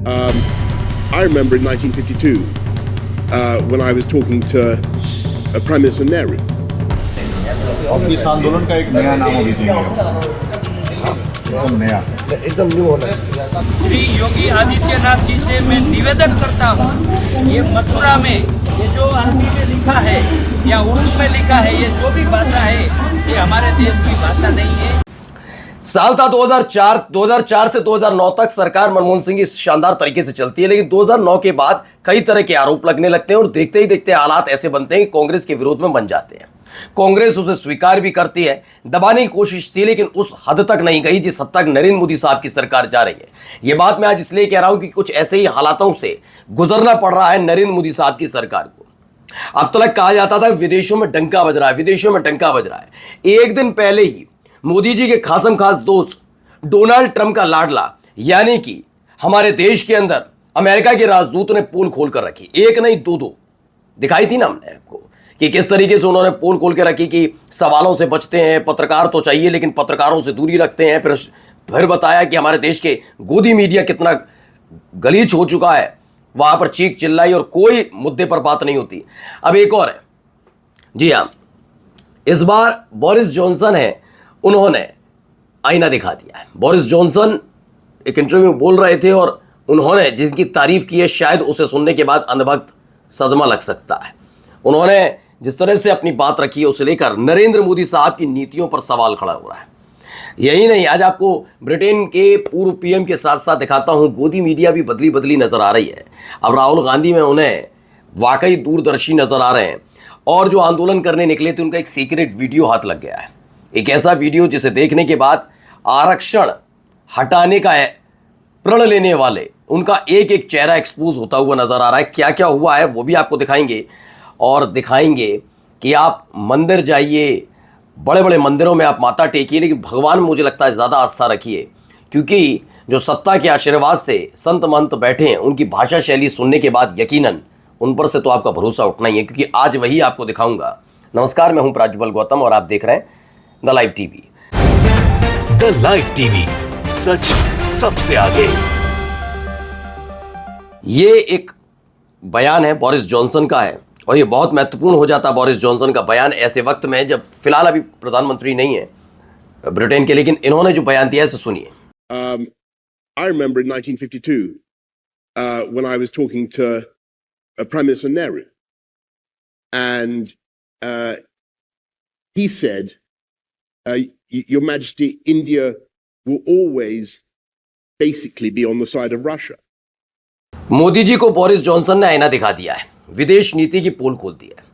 Um, I remember in 1952 when I was talking to Prime Minister Nehru. अब इस आंदोलन का एक नया नाम अभी देंगे, एकदम नया, एकदम न्यू होना। श्री योगी आदित्यनाथ जी से मैं निवेदन करता हूँ, ये मथुरा में ये जो अरबी में लिखा है या उर्दू में लिखा है, ये जो भी भाषा है ये हमारे देश की भाषा नहीं है। साल था 2004 से 2009 तक सरकार मनमोहन सिंह की शानदार तरीके से चलती है, लेकिन 2009 के बाद कई तरह के आरोप लगने लगते हैं और देखते ही देखते हालात ऐसे बनते हैं कि कांग्रेस के विरोध में बन जाते हैं। कांग्रेस उसे स्वीकार भी करती है, दबाने की कोशिश थी लेकिन उस हद तक नहीं गई जिस हद तक नरेंद्र मोदी साहब की सरकार जा रही है। यह बात मैं आज इसलिए कह रहा हूं कि कुछ ऐसे ही हालातों से गुजरना पड़ रहा है नरेंद्र मोदी साहब की सरकार को। अब तक कहा जाता था विदेशों में डंका बज रहा है, विदेशों में डंका बज रहा है। एक दिन पहले ही मोदी जी के खासम खास दोस्त डोनाल्ड ट्रंप का लाडला यानी कि हमारे देश के अंदर अमेरिका के राजदूत ने पोल खोल कर रखी, एक नहीं दो दिखाई थी ना हमने आपको कि किस तरीके से उन्होंने पोल खोल के रखी कि सवालों से बचते हैं, पत्रकार तो चाहिए लेकिन पत्रकारों से दूरी रखते हैं। फिर बताया कि हमारे देश के गोदी मीडिया कितना गलीच हो चुका है, वहां पर चीख चिल्लाई और कोई मुद्दे पर बात नहीं होती। अब एक और है, जी हाँ, इस बार बोरिस जॉनसन है, उन्होंने आईना दिखा दिया है। बोरिस जॉनसन एक इंटरव्यू में बोल रहे थे और उन्होंने जिनकी तारीफ की है शायद उसे सुनने के बाद अंधभक्त सदमा लग सकता है। उन्होंने जिस तरह से अपनी बात रखी है उसे लेकर नरेंद्र मोदी साहब की नीतियों पर सवाल खड़ा हो रहा है। यही नहीं, आज आपको ब्रिटेन के पूर्व पीएम के साथ साथ दिखाता हूं, गोदी मीडिया भी बदली बदली नजर आ रही है। अब राहुल गांधी में उन्हें वाकई दूरदर्शी नजर आ रहे हैं और जो आंदोलन करने निकले थे उनका एक सीक्रेट वीडियो हाथ लग गया है। एक ऐसा वीडियो जिसे देखने के बाद आरक्षण हटाने का प्रण लेने वाले उनका एक एक चेहरा एक्सपोज होता हुआ नजर आ रहा है। क्या क्या हुआ है वो भी आपको दिखाएंगे और दिखाएंगे कि आप मंदिर जाइए, बड़े बड़े मंदिरों में आप माथा टेकिए, लेकिन भगवान में मुझे लगता है ज़्यादा आस्था रखिए, क्योंकि जो सत्ता के आशीर्वाद से संत महंत बैठे हैं उनकी भाषा शैली सुनने के बाद यकीनन उन पर से तो आपका भरोसा उठना ही है, क्योंकि आज वही आपको दिखाऊंगा। नमस्कार, मैं हूं प्राज्वल गौतम और आप देख रहे हैं the live TV. The live TV, सच सबसे आगे। ये एक बयान है बोरिस जॉनसन का है और ये बहुत महत्वपूर्ण हो जाता है बोरिस जॉनसन का बयान ऐसे वक्त में जब फिलहाल अभी प्रधानमंत्री नहीं है ब्रिटेन के, लेकिन इन्होंने जो बयान दिया है तो सुनिए। I remember in 1952 when I was talking to Prime Minister Nehru, and he said, Your Majesty, India will always basically be on the side of Russia. Modi ji को बोरिस जॉनसन ने आईना दिखा दिया है, विदेश नीति की पोल खोल दी है।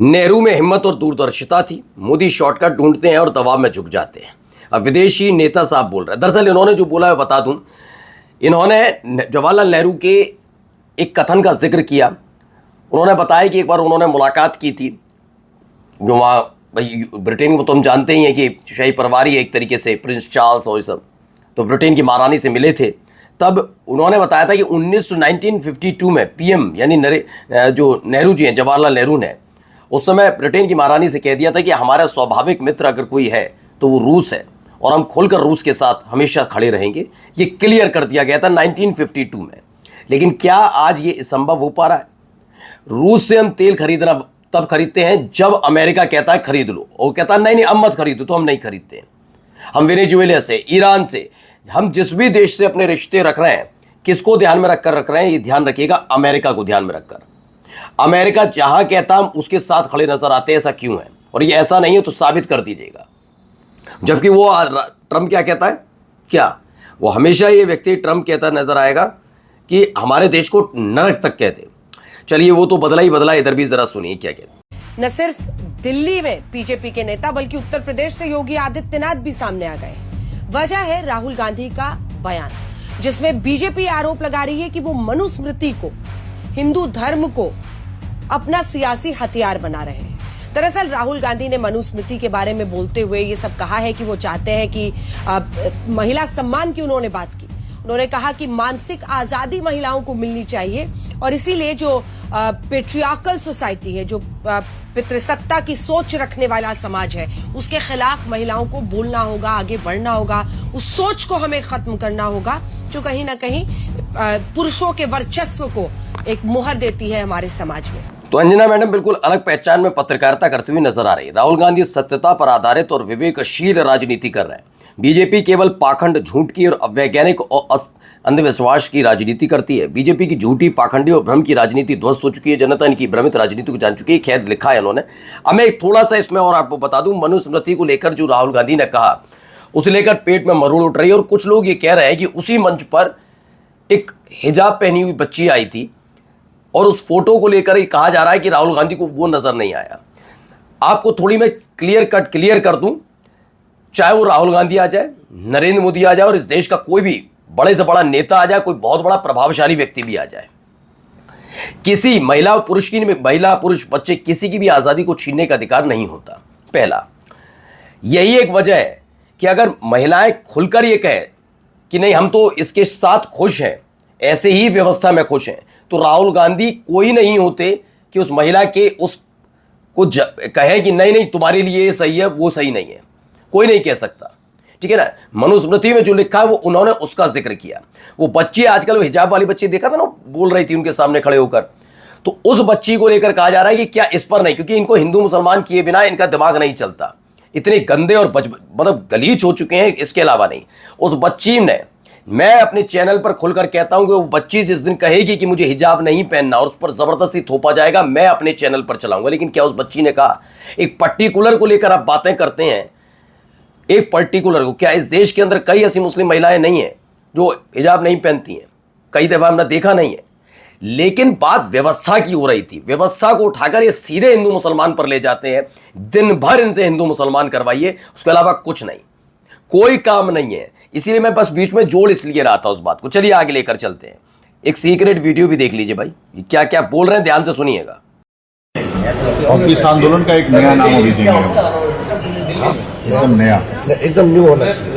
नेहरू में हिम्मत और दूरदर्शिता थी, मोदी शॉर्टकट ढूंढते हैं और दबाव में झुक जाते हैं। अब विदेशी नेता साहब बोल रहे हैं। दरअसल इन्होंने जो बोला है बता दूं, इन्होंने जवाहरलाल नेहरू के एक कथन का जिक्र किया। उन्होंने बताया कि एक बार उन्होंने मुलाकात की थी, जो वहाँ भाई ब्रिटेन में तो हम जानते ही हैं कि शाही परिवार ही एक तरीके से, प्रिंस चार्ल्स और ये सब, तो ब्रिटेन की महारानी से मिले थे। तब उन्होंने बताया था कि 1952 में पीएम यानी जो नेहरू जी हैं, जवाहरलाल नेहरू ने उस समय ब्रिटेन की महारानी से कह दिया था कि हमारा स्वाभाविक मित्र अगर कोई है तो वो रूस है और हम खुलकर रूस के साथ हमेशा खड़े रहेंगे। ये क्लियर कर दिया गया था 1952 में। लेकिन क्या आज ये संभव हो पा रहा है? रूस से हम तेल खरीदना तब खरीदते हैं जब अमेरिका कहता है खरीद लो, और कहता है नहीं अब मत खरीदो, तो हम नहीं खरीदते हैं। हम वेनेजुएला से, ईरान से, हम जिस भी देश से अपने रिश्ते रख रहे हैं, किसको ध्यान में रखकर रख रहे हैं? ये ध्यान रखिएगा, अमेरिका को ध्यान में रखकर। अमेरिका जहां कहता हम उसके साथ खड़े नजर आते हैं। ऐसा क्यों है? और ये ऐसा नहीं है तो साबित कर दीजिएगा। जबकि वो ट्रंप क्या कहता है? क्या वो हमेशा ये व्यक्ति ट्रंप कहता नजर आएगा कि हमारे देश को नरक तक कहते। चलिए वो तो बदला ही बदला, इधर भी जरा सुनिए क्या कहते। न सिर्फ दिल्ली में बीजेपी के नेता बल्कि उत्तर प्रदेश से योगी आदित्यनाथ भी सामने आ गए। वजह है राहुल गांधी का बयान, जिसमें बीजेपी आरोप लगा रही है कि वो मनुस्मृति को, हिंदू धर्म को अपना सियासी हथियार बना रहे हैं। दरअसल राहुल गांधी ने मनुस्मृति के बारे में बोलते हुए ये सब कहा है कि वो चाहते हैं कि महिला सम्मान की उन्होंने बात की। उन्होंने कहा कि मानसिक आजादी महिलाओं को मिलनी चाहिए और इसीलिए जो पेट्रियार्कल सोसाइटी है, जो पितृसत्ता की सोच रखने वाला समाज है, उसके खिलाफ महिलाओं को बोलना होगा, आगे बढ़ना होगा। उस सोच को हमें खत्म करना होगा जो कहीं ना कहीं पुरुषों के वर्चस्व को एक मुहर देती है हमारे समाज में। तो अंजना मैडम बिल्कुल अलग पहचान में पत्रकारिता करती हुई नजर आ रही है। राहुल गांधी सत्यता पर आधारित और विवेकशील राजनीति कर रहे हैं। बीजेपी केवल पाखंड, झूठ की और अवैज्ञानिक और अंधविश्वास की राजनीति करती है। बीजेपी की झूठी, पाखंडी और भ्रम की राजनीति ध्वस्त हो चुकी है। जनता इनकी भ्रमित राजनीति को जान चुकी है। खैर, लिखा है इन्होंने। अब मैं थोड़ा सा इसमें और आपको बता दूं, मनुस्मृति को लेकर जो राहुल गांधी ने कहा, उसे लेकर पेट में मरोड़ उठ रही है। और कुछ लोग ये कह रहे हैं कि उसी मंच पर एक हिजाब पहनी हुई बच्ची आई थी और उस फोटो को लेकर ही कहा जा रहा है कि राहुल गांधी को वो नजर नहीं आया। आपको थोड़ी मैं क्लियर कर दूं, चाहे वो राहुल गांधी आ जाए, नरेंद्र मोदी आ जाए और इस देश का कोई भी बड़े से बड़ा नेता आ जाए, कोई बहुत बड़ा प्रभावशाली व्यक्ति भी आ जाए, किसी महिला पुरुष बच्चे किसी की भी आजादी को छीनने का अधिकार नहीं होता। पहला, यही एक वजह है कि अगर महिलाएं खुलकर ये कहें कि नहीं हम तो इसके साथ खुश हैं, ऐसे ही व्यवस्था में खुश हैं, तो राहुल गांधी कोई नहीं होते कि उस महिला के को कहें कि नहीं तुम्हारे लिए ये सही है, वो सही नहीं है। कोई नहीं कह सकता, ठीक है ना। मनुस्मृति में जो लिखा है वो उन्होंने उसका जिक्र किया। वो बच्ची आजकल, वो हिजाब वाली बच्ची देखा था ना, बोल रही थी उनके सामने खड़े होकर, तो उस बच्ची को लेकर कहा जा रहा है कि क्या इस पर नहीं, क्योंकि इनको हिंदू मुसलमान किए बिना इनका दिमाग नहीं चलता। इतने गंदे और मतलब गलीच हो चुके हैं। इसके अलावा नहीं, उस बच्ची ने, मैं अपने चैनल पर खुलकर कहता हूं कि वो बच्ची जिस दिन कहेगी कि मुझे हिजाब नहीं पहनना और उस पर जबरदस्ती थोपा जाएगा, मैं अपने चैनल पर चलाऊंगा। लेकिन क्या उस बच्ची ने कहा? एक पर्टिकुलर को लेकर आप बातें करते हैं, एक पर्टिकुलर को। क्या इस देश के अंदर कई ऐसी मुस्लिम महिलाएं नहीं हैं जो हिजाब नहीं पहनती हैं? कई दफा हमने देखा नहीं है। लेकिन बात व्यवस्था की हो रही थी। व्यवस्था को उठाकर ये सीधे हिंदू मुसलमान पर ले जाते हैं। दिन भर इनसे हिंदू मुसलमान करवाइए, उसके अलावा कुछ नहीं, कोई काम नहीं है। इसीलिए मैं बस बीच में जोड़ इसलिए रहा था उस बात को। चलिए आगे लेकर चलते हैं। एक सीक्रेट वीडियो भी देख लीजिए भाई, क्या क्या बोल रहे हैं, ध्यान से सुनिएगा। और इस आंदोलन का एक नया नाम अभी देंगे, एकदम नया, एकदम न्यू होना चाहिए।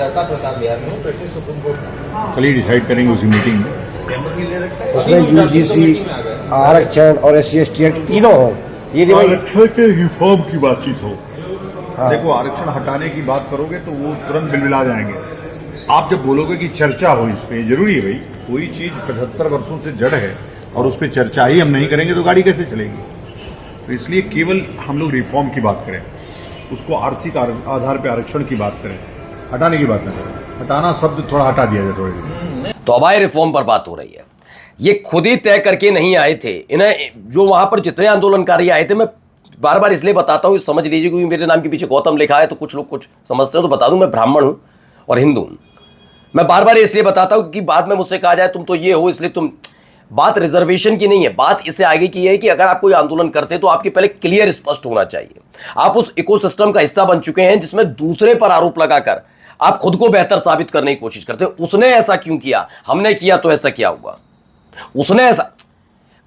कल ही डिसाइड करेंगे उसी मीटिंग में। उसमें यूजीसी, आरक्षण और SC/ST एक्ट तीनों हो। ये आरक्षण के रिफॉर्म की बातचीत हो। देखो, आरक्षण हटाने की बात करोगे तो वो तुरंत बिलबिला जाएंगे। आप जब बोलोगे कि चर्चा हो इस पे, जरूरी है भाई। कोई चीज 75 वर्षों से जड़ है और उस पर चर्चा ही हम नहीं करेंगे तो गाड़ी कैसे चलेगी? तो इसलिए केवल हम लोग रिफॉर्म की बात करें, उसको आर्थिक आधार पर आरक्षण की बात करें, हटाने की बात न करें। हटाना शब्द थोड़ा हटा दिया जाए थोड़े दिन। तो अब आए रिफॉर्म पर बात हो रही है। ये खुद ही तय करके नहीं आए थे। इन्हें जो वहां पर जितने आंदोलनकारी आए थे, मैं बार बार इसलिए बताता हूं, समझ लीजिए, क्योंकि मेरे नाम के पीछे गौतम लिखा है तो कुछ लोग कुछ समझते हो, तो बता दूं मैं ब्राह्मण हूं और हिंदू हूं। मैं बार बार इसलिए बताता हूं कि बाद में मुझसे कहा जाए तुम तो ये हो, इसलिए तुम। बात रिजर्वेशन की नहीं है, बात इससे आगे की है कि अगर आप कोई आंदोलन करते हैं तो आपके पहले क्लियर स्पष्ट होना चाहिए। आप उस इकोसिस्टम का हिस्सा बन चुके हैं जिसमें दूसरे पर आरोप लगाकर आप खुद को बेहतर साबित करने की कोशिश करते हैं। उसने ऐसा क्यों किया, हमने किया तो ऐसा क्या हुआ? उसने ऐसा,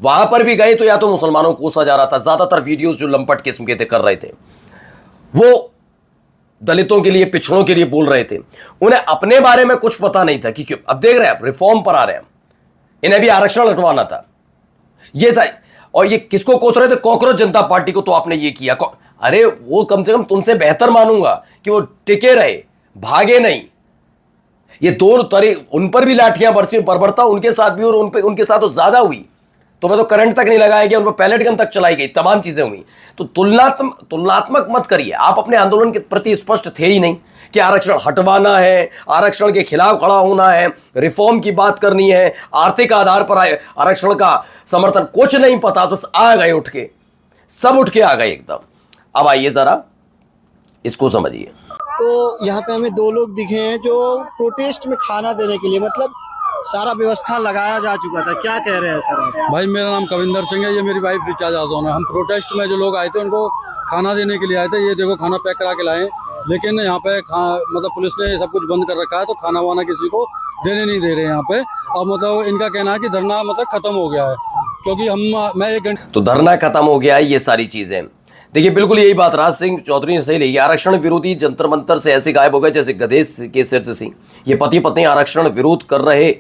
वहां पर भी गए तो या तो मुसलमानों को कोसा जा रहा था। ज्यादातर वीडियोस जो लंपट किस्म के थे, कर रहे थे, वो दलितों के लिए, पिछड़ों के लिए बोल रहे थे। उन्हें अपने बारे में कुछ पता नहीं था कि क्यों। अब देख रहे हैं आप, रिफॉर्म पर आ रहे हैं, इन्हें भी आरक्षण हटवाना था। ये सारी, और ये किसको कोस रहे थे? कॉकरोच जनता पार्टी को। तो आपने ये किया। अरे वो कम से कम तुमसे बेहतर मानूंगा कि वो टिके रहे, भागे नहीं। ये दोनों तरह, उन पर भी लाठियां बरबरता, उनके साथ भी, और उनके साथ तो ज्यादा हुई। तो मैं तो करंट तक नहीं लगाया गया, उन पर पैलेट गन तक चलाई गई, तमाम चीजें हुई। तो तुलनात्मक मत करिए। आप अपने आंदोलन के प्रति स्पष्ट थे ही नहीं कि आरक्षण हटवाना है, आरक्षण के खिलाफ खड़ा होना है, रिफॉर्म की बात करनी है, आर्थिक आधार पर आरक्षण का समर्थन, कुछ नहीं पता। तो आ गए उठ के, सब उठ के आ गए एकदम। अब आइए जरा इसको समझिए। तो यहाँ पे हमें दो लोग दिखे हैं जो प्रोटेस्ट में खाना देने के लिए, मतलब सारा व्यवस्था लगाया जा चुका था। क्या कह रहे हैं सर? भाई मेरा नाम कविंदर सिंह है, ये मेरी वाइफ रिचा जादव है। हम प्रोटेस्ट में जो लोग आए थे उनको खाना देने के लिए आए थे। ये देखो खाना पैक करा के लाए, लेकिन यहाँ पे मतलब पुलिस ने सब कुछ बंद कर रखा है, तो खाना वाना किसी को देने नहीं दे रहे यहाँ पे। अब मतलब इनका कहना है कि धरना मतलब खत्म हो गया है, क्योंकि मैं 1 घंटे। तो धरना खत्म हो गया है, ये सारी चीजें। देखिए बिल्कुल यही बात राज सिंह चौधरी ने सही ली। आरक्षण विरोधी जंतर मंतर से ऐसे गायब हो गए जैसे गधे के सिर से सिंह। ये पति पत्नी आरक्षण विरोध कर रहे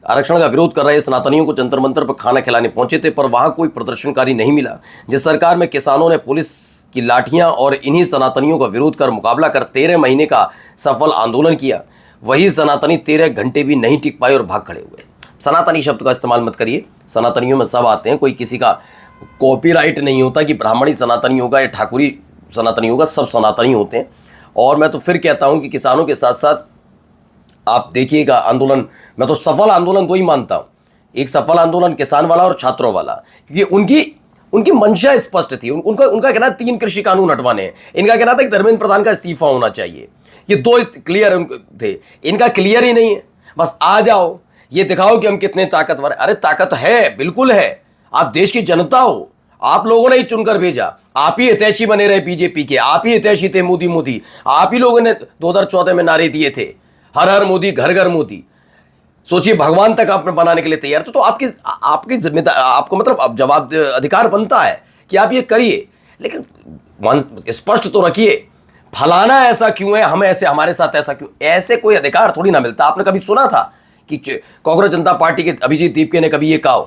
आरक्षण का विरोध कर रहे सनातनियों को जंतर मंतर पर खाना खिलाने पहुंचे थे, पर वहां कोई प्रदर्शनकारी नहीं मिला। जिस सरकार में किसानों ने पुलिस की लाठियां और इन्हीं सनातनियों का विरोध कर मुकाबला कर 13 महीने का सफल आंदोलन किया, वही सनातनी 13 घंटे भी नहीं टिक पाए और भाग खड़े हुए। सनातनी शब्द का इस्तेमाल मत करिए, सनातनियों में सब आते हैं, कोई किसी का कॉपीराइट नहीं होता कि ब्राह्मणी सनातनी होगा या ठाकुरी सनातनी होगा, सब सनातनी होते हैं। और मैं तो फिर कहता हूं कि किसानों के साथ साथ आप देखिएगा आंदोलन, मैं तो सफल आंदोलन दो ही मानता हूं, एक सफल आंदोलन किसान वाला और छात्रों वाला, क्योंकि उनकी मंशा स्पष्ट थी। उनका कहना 3 कृषि कानून हटवाने हैं, इनका कहना था कि धर्मेंद्र प्रधान का इस्तीफा होना चाहिए। ये 2 क्लियर थे, इनका क्लियर ही नहीं है। बस आ जाओ, ये दिखाओ कि हम कितने ताकतवर हैं। अरे ताकत है, बिल्कुल है, आप देश की जनता हो, आप लोगों ने ही चुनकर भेजा, आप ही हितैषी बने रहे बीजेपी के, आप ही हितैषी थे मोदी, आप ही लोगों ने 2014 में नारे दिए थे, हर हर मोदी, घर घर मोदी। सोचिए, भगवान तक आप बनाने के लिए तैयार तो आपकी जिम्मेदारी, आपको मतलब अब जवाब अधिकार बनता है कि आप ये करिए, लेकिन स्पष्ट तो रखिए, फलाना ऐसा क्यों है, हम ऐसे, हमारे साथ ऐसा क्यों, ऐसे कोई अधिकार थोड़ी ना मिलता। आपने कभी सुना था कि कांग्रेस जनता पार्टी के अभिजीत दीपके ने कभी ये कहा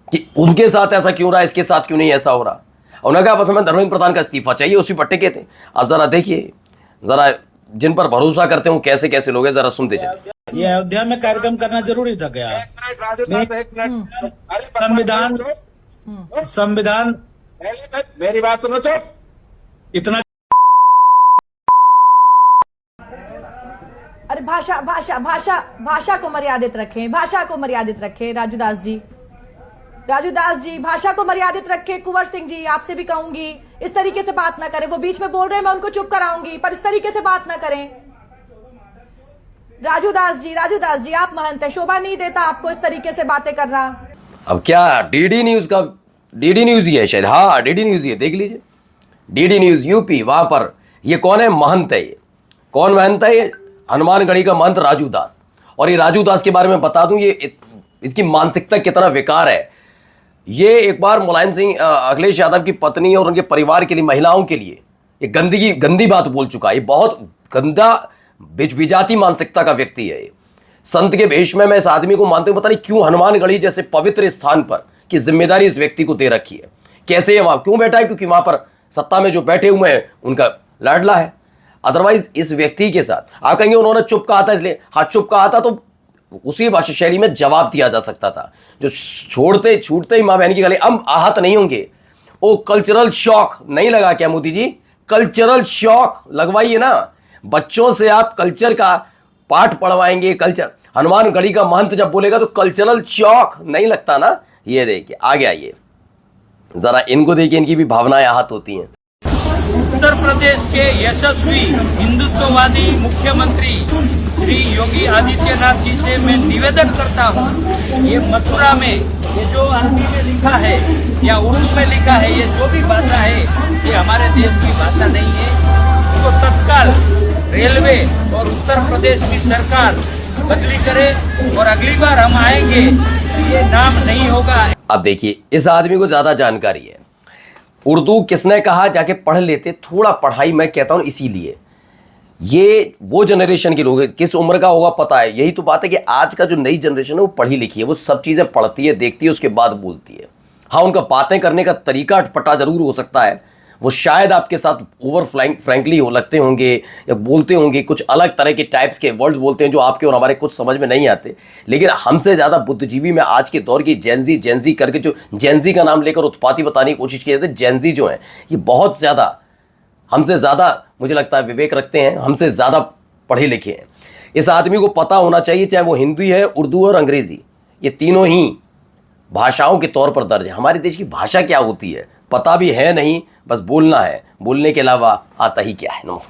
कि उनके साथ ऐसा क्यों रहा, इसके साथ क्यों नहीं ऐसा हो रहा? उन्होंने कहा बस हमें धर्मेंद्र प्रधान का इस्तीफा चाहिए, उसी पर टिके थे। अब जरा देखिए, जरा जिन पर भरोसा करते हो कैसे कैसे लोग हैं, जरा सुनते चलिए। ये अयोध्या में कार्यक्रम करना जरूरी था क्या? संविधान मेरी बात सुनो तो। इतना अरे भाषा भाषा भाषा भाषा को मर्यादित रखें, भाषा को मर्यादित रखें। राजू दास जी भाषा को मर्यादित रखें। कुंवर सिंह जी, आपसे भी कहूंगी इस तरीके से बात ना करें, वो बीच में बोल रहे हैं, मैं उनको चुप कराऊंगी, पर इस तरीके से बात ना करें। राजू दास जी आप महंत है, शोभा नहीं देता आपको इस तरीके से बातें करना। अब क्या डीडी न्यूज ही है शायद, हाँ डीडी न्यूज ही है, देख लीजिए, डीडी न्यूज यूपी, वहां पर ये कौन है, महंत है। ये कौन महंत है? ये हनुमानगढ़ी का महंत राजू दास। और ये राजू दास के बारे में बता दूं, ये इसकी मानसिकता कितना विकार है। ये एक बार मुलायम सिंह अखिलेश यादव की पत्नी और उनके परिवार के लिए, महिलाओं के लिए ये गंदी बात बोल चुका है। ये बहुत गंदा बिजाती मानसिकता का व्यक्ति है। ये संत के भेष में मैं इस आदमी को मानते हुए पता नहीं क्यों हनुमानगढ़ी जैसे पवित्र स्थान पर की जिम्मेदारी इस व्यक्ति को दे रखी है। कैसे वहां क्यों बैठा है? क्योंकि वहां पर सत्ता में जो बैठे हुए हैं उनका लाडला है। अदरवाइज इस व्यक्ति के साथ आप कहेंगे उन्होंने चुप कहा था इसलिए, हाँ चुप कहा था तो उसी भाषा शैली में जवाब दिया जा सकता था। जो छूटते ही मां बहन की गले हम आहत नहीं होंगे। ओ कल्चरल शॉक नहीं लगा क्या मोदी जी? कल्चरल शॉक लगवाइए ना, बच्चों से आप कल्चर का पाठ पढ़वाएंगे। कल्चर हनुमानगढ़ी का महंत जब बोलेगा तो कल्चरल शॉक नहीं लगता ना। ये देखिए आगे आइए, जरा इनको देखिए, इनकी भी भावनाएं आहत होती हैं। उत्तर प्रदेश के यशस्वी हिंदुत्ववादी मुख्यमंत्री श्री योगी आदित्यनाथ जी से मैं निवेदन करता हूँ, ये मथुरा में ये जो अरबी में लिखा है या उर्दू में लिखा है, ये जो भी भाषा है ये हमारे देश की भाषा नहीं है। इसको तत्काल रेलवे और उत्तर प्रदेश की सरकार बदली करे और अगली बार हम आएंगे ये नाम नहीं होगा। अब देखिए, इस आदमी को ज्यादा जानकारी है। उर्दू किसने कहा, जाके पढ़ लेते, थोड़ा पढ़ाई मैं कहता हूं। इसीलिए ये वो जनरेशन के लोग, किस उम्र का होगा पता है। यही तो बात है कि आज का जो नई जनरेशन है वो पढ़ी लिखी है, वो सब चीजें पढ़ती है, देखती है, उसके बाद बोलती है। हाँ, उनका बातें करने का तरीका अटपटा जरूर हो सकता है, वो शायद आपके साथ ओवर फ्रैंकली हो लगते होंगे या बोलते होंगे, कुछ अलग तरह के टाइप्स के वर्ड्स बोलते हैं जो आपके और हमारे कुछ समझ में नहीं आते। लेकिन हमसे ज़्यादा बुद्धिजीवी में आज के दौर की जेंजी करके जो जेंजी का नाम लेकर उत्पाती बताने की कोशिश की जाती है, जेंजी जो है ये बहुत ज़्यादा हमसे ज़्यादा मुझे लगता है विवेक रखते हैं, हमसे ज़्यादा पढ़े लिखे हैं। इस आदमी को पता होना चाहिए, चाहे वो हिंदी है, उर्दू और अंग्रेज़ी, ये तीनों ही भाषाओं के तौर पर दर्ज है। हमारे देश की भाषा क्या होती है पता भी है नहीं, बस बोलना है, बोलने के अलावा आता ही क्या है। नमस्कार।